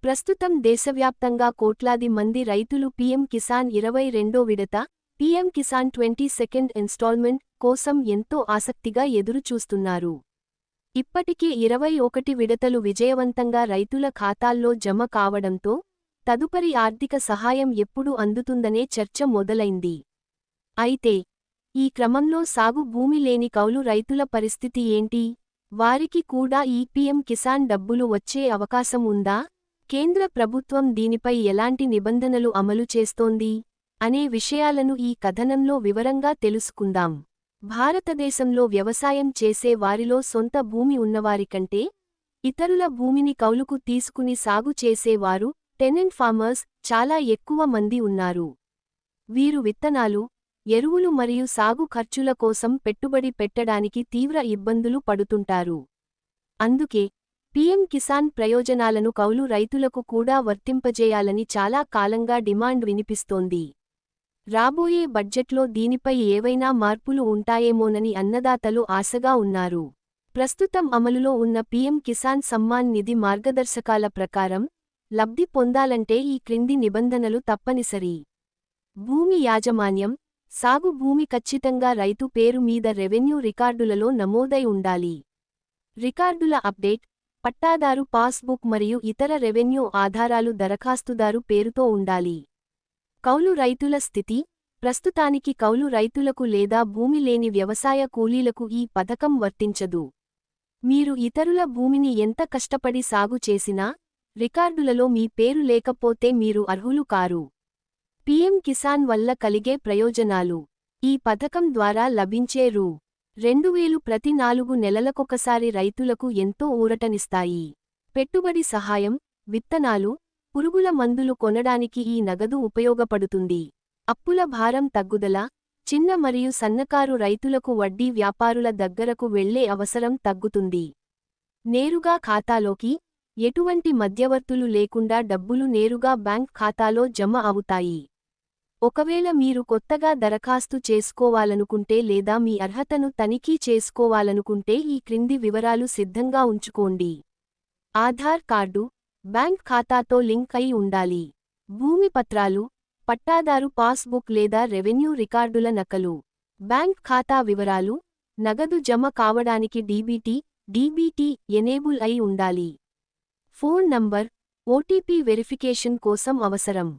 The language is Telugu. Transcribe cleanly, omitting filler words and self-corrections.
ప్రస్తుతం దేశవ్యాప్తంగా కోట్లాది మంది రైతులు పీఎం కిసాన్ 22వ విడత, పీఎం కిసాన్ 22nd ఇన్స్టాల్మెంట్ కోసం ఎంతో ఆసక్తిగా ఎదురుచూస్తున్నారు. ఇప్పటికే 21 విడతలు విజయవంతంగా రైతుల ఖాతాల్లో జమ కావడంతో తదుపరి ఆర్థిక సహాయం ఎప్పుడు అందుతుందనే చర్చ మొదలైంది. అయితే ఈ క్రమంలో సాగు భూమి లేని కౌలు రైతుల పరిస్థితి ఏంటి? వారికి కూడా ఈ పీఎం కిసాన్ డబ్బులు వచ్చే అవకాశం ఉందా? కేంద్ర ప్రభుత్వం దీనిపై ఎలాంటి నిబంధనలు అమలు చేస్తోంది అనే విషయాలను ఈ కథనంలో వివరంగా తెలుసుకుందాం. భారతదేశంలో వ్యవసాయం చేసే వారిలో సొంత భూమి ఉన్నవారికంటే ఇతరుల భూమిని కౌలుకు తీసుకుని సాగు చేసేవారు, టెనెంట్ ఫార్మర్స్, చాలా ఎక్కువ మంది ఉన్నారు. వీరు విత్తనాలు, ఎరువులు మరియు సాగు ఖర్చుల కోసం పెట్టుబడి పెట్టడానికి తీవ్ర ఇబ్బందులు పడుతుంటారు. అందుకే పీఎం కిసాన్ ప్రయోజనాలను కౌలు రైతులకు కూడా వర్తింపజేయాలని చాలా కాలంగా డిమాండ్ వినిపిస్తోంది. రాబోయే బడ్జెట్లో దీనిపై ఏవైనా మార్పులు ఉంటాయేమోనని అన్నదాతలు ఆశగా ఉన్నారు. ప్రస్తుతం అమలులో ఉన్న పీఎం కిసాన్ సమ్మాన్ నిధి మార్గదర్శకాల ప్రకారం లబ్ధి పొందాలంటే ఈ క్రింది నిబంధనలు తప్పనిసరి. భూమి యాజమాన్యం, సాగు భూమి ఖచ్చితంగా రైతు పేరు మీద రెవెన్యూ రికార్డులలో నమోదై ఉండాలి. రికార్డుల అప్డేట్, పట్టాదారు పాస్బుక్ మరియు ఇతర రెవెన్యూ ఆధారాలు దరఖాస్తుదారు పేరుతో ఉండాలి. కౌలు రైతుల స్థితి, ప్రస్తుతానికి కౌలు రైతులకు లేదా భూమి లేని వ్యవసాయ కూలీలకు ఈ పథకం వర్తించదు. మీరు ఇతరుల భూమిని ఎంత కష్టపడి సాగు చేసినా రికార్డులలో మీ పేరు లేకపోతే మీరు అర్హులు కారు. పీఎం కిసాన్ వల్ల కలిగే ప్రయోజనాలు. ఈ పథకం ద్వారా లభించే రూ. 2000 ప్రతి 4 నెలలకొకసారి రైతులకు ఎంతో ఊరటనిస్తాయి. పెట్టుబడి సహాయం, విత్తనాలు, పురుగుల మందులు కొనడానికి ఈ నగదు ఉపయోగపడుతుంది. అప్పుల భారం తగ్గుదల, చిన్న మరియు సన్నకారు రైతులకు వడ్డీ వ్యాపారుల దగ్గరకు వెళ్లే అవసరం తగ్గుతుంది. నేరుగా ఖాతాలోకి, ఎటువంటి మధ్యవర్తులు లేకుండా డబ్బులు నేరుగా బ్యాంక్ ఖాతాలో జమ అవుతాయి. ఒకవేళ మీరు కొత్తగా దరఖాస్తు చేసుకోవాలనుకుంటే లేదా మీ అర్హతను తనిఖీ చేసుకోవాలనుకుంటే ఈ క్రింది వివరాలు సిద్ధంగా ఉంచుకోండి. ఆధార్ కార్డు, బ్యాంక్ ఖాతాతో లింక్ అయి ఉండాలి. భూమి పత్రాలు, పట్టాదారు పాస్బుక్ లేదా రెవెన్యూ రికార్డుల నకలు. బ్యాంక్ ఖాతా వివరాలు, నగదు జమ కావడానికి డీబీటీ ఎనేబుల్ అయి ఉండాలి. ఫోన్ నంబర్, ఓటీపీ వెరిఫికేషన్ కోసం అవసరం.